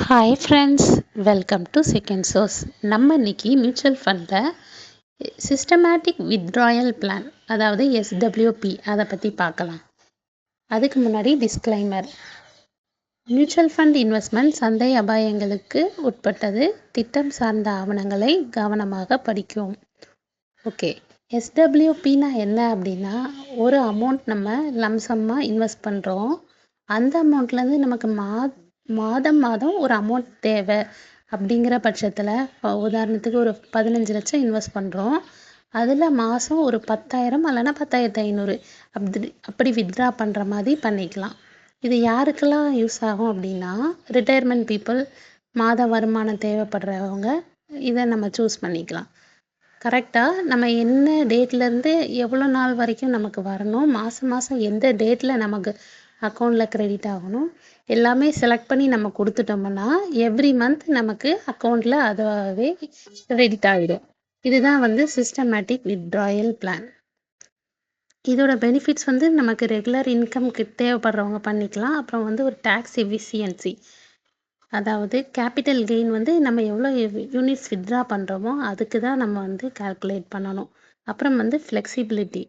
Hi friends, welcome to second source. நம்ம இன்னைக்கு mutual ஃபண்டில் சிஸ்டமேட்டிக் வித்ட்ராயல் பிளான், அதாவது எஸ்டபிள்யூபி, அதை பற்றி பார்க்கலாம். அதுக்கு முன்னாடி டிஸ்க்ளைமர். மியூச்சுவல் ஃபண்ட் இன்வெஸ்ட்மெண்ட் சந்தை அபாயங்களுக்கு உட்பட்டது. திட்டம் சார்ந்த ஆவணங்களை கவனமாக படிக்கும். ஓகே, எஸ்டபிள்யூபின்னா என்ன அப்படின்னா, ஒரு அமௌண்ட் நம்ம லம்சம்மாக இன்வெஸ்ட் பண்ணுறோம். அந்த அமௌண்ட்லேருந்து நமக்கு மாதம் ஒரு அமௌண்ட் தேவை அப்படிங்கிற பட்சத்தில், உதாரணத்துக்கு ஒரு 15 லட்சம் இன்வெஸ்ட் பண்ணுறோம். அதில் மாதம் ஒரு 10,000 இல்லைன்னா 10,500 அப்படி வித்ட்ரா பண்ணுற மாதிரி பண்ணிக்கலாம். இது யாருக்கெல்லாம் யூஸ் ஆகும் அப்படின்னா, ரிட்டையர்மெண்ட் பீப்புள், மாத வருமானம் தேவைப்படுறவங்க இதை நம்ம சூஸ் பண்ணிக்கலாம். கரெக்டாக நம்ம என்ன டேட்லேருந்து எவ்வளோ நாள் வரைக்கும் நமக்கு வரணும், மாதம் எந்த டேட்டில் நமக்கு அக்கௌண்ட்டில் க்ரெடிட் ஆகணும், எல்லாமே செலக்ட் பண்ணி நம்ம கொடுத்துட்டோம்னா எவ்ரி மந்த் நமக்கு அக்கௌண்ட்டில் அதுவாகவே க்ரெடிட் ஆகிடும். இதுதான் சிஸ்டமேட்டிக் வித்ட்ராயல் பிளான். இதோட பெனிஃபிட்ஸ் நமக்கு ரெகுலர் இன்கம்க்கு தேவைப்படுறவங்க பண்ணிக்கலாம். அப்புறம் ஒரு டேக்ஸ் எஃபிஷியன்சி, அதாவது கேபிட்டல் கெயின் நம்ம எவ்வளோ யூனிட்ஸ் வித்ட்ரா பண்ணுறோமோ அதுக்கு தான் நம்ம கால்குலேட் பண்ணணும். அப்புறம் ஃப்ளெக்சிபிலிட்டி,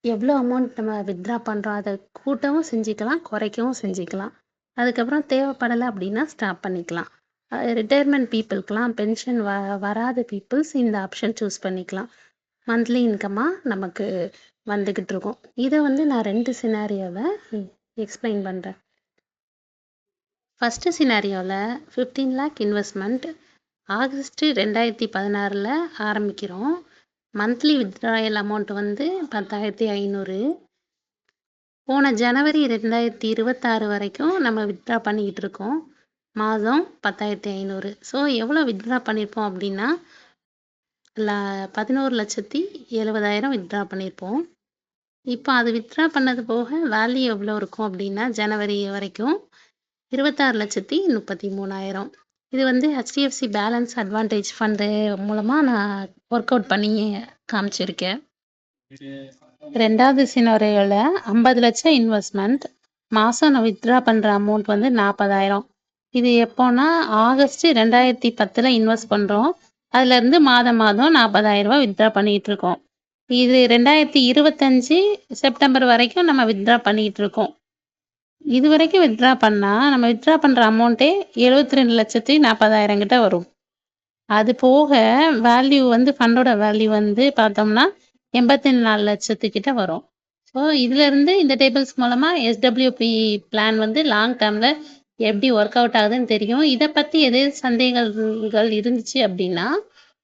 எவ்வளோ அமௌண்ட் நம்ம வித்ட்ரா பண்ணுறோம் அதை கூட்டவும் செஞ்சுக்கலாம், குறைக்கவும் செஞ்சுக்கலாம். அதுக்கப்புறம் தேவைப்படலை அப்படின்னா ஸ்டாப் பண்ணிக்கலாம். ரிட்டையர்மெண்ட் பீப்புளுக்கெலாம், பென்ஷன் வராத பீப்புள்ஸ் இந்த ஆப்ஷன் சூஸ் பண்ணிக்கலாம். மந்த்லி இன்கமாக நமக்கு வந்துக்கிட்டு இருக்கும். இதை நான் 2 சினாரியோவில் எக்ஸ்பிளைன் பண்ணுறேன். ஃபஸ்ட்டு சினாரியோவில் 15 lakh இன்வெஸ்ட்மெண்ட் ஆகஸ்ட் 2016 ஆரம்பிக்கிறோம். Monthly withdrawal amount 10,500. போன ஜனவரி 2026 வரைக்கும் நம்ம வித்ட்ரா பண்ணிக்கிட்டு இருக்கோம். மாதம் 10,500. ஸோ எவ்வளோ வித்ட்ரா பண்ணியிருப்போம் அப்படின்னா 11,70,000 வித்ட்ரா பண்ணியிருப்போம். இப்போ அது வித்ட்ரா பண்ணது போக வேல்யூ எவ்வளோ இருக்கும் அப்படின்னா, ஜனவரி வரைக்கும் 26,33,000. இது ஹெச்டிஎஃப்சி பேலன்ஸ் அட்வான்டேஜ் ஃபண்டு மூலமாக நான் ஒர்க் அவுட் பண்ணி காமிச்சிருக்கேன். ரெண்டாவது சினாரியோவில் 50 லட்சம் இன்வெஸ்ட்மெண்ட், மாதம் நான் வித்ட்ரா பண்ணுற அமௌண்ட் 40,000. இது எப்போனா ஆகஸ்ட் 2010 இன்வெஸ்ட் பண்ணுறோம். அதுலேருந்து மாதம் 40,000 வித்ட்ரா பண்ணிகிட்டு இருக்கோம். இது 2025 செப்டம்பர் வரைக்கும் நம்ம வித்ட்ரா பண்ணிகிட்டு இருக்கோம். இது வரைக்கும் வித்ட்ரா பண்ணால் நம்ம வித்ட்ரா பண்ணுற அமௌண்ட்டே 72,40,000 கிட்ட வரும். அது போக வேல்யூ ஃபண்டோட வேல்யூ பார்த்தோம்னா 84 லட்சத்துக்கிட்ட வரும். ஸோ இதுலேருந்து இந்த டேபிள்ஸ் மூலமாக எஸ்டபிள்யூபி பிளான் லாங் டேர்மில் எப்படி ஒர்க் அவுட் ஆகுதுன்னு தெரியும். இதை பற்றி சந்தேகங்கள் இருந்துச்சு அப்படின்னா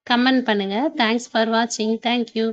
கமெண்ட் பண்ணுங்கள். தேங்க்ஸ் ஃபார் வாட்சிங். தேங்க்யூ.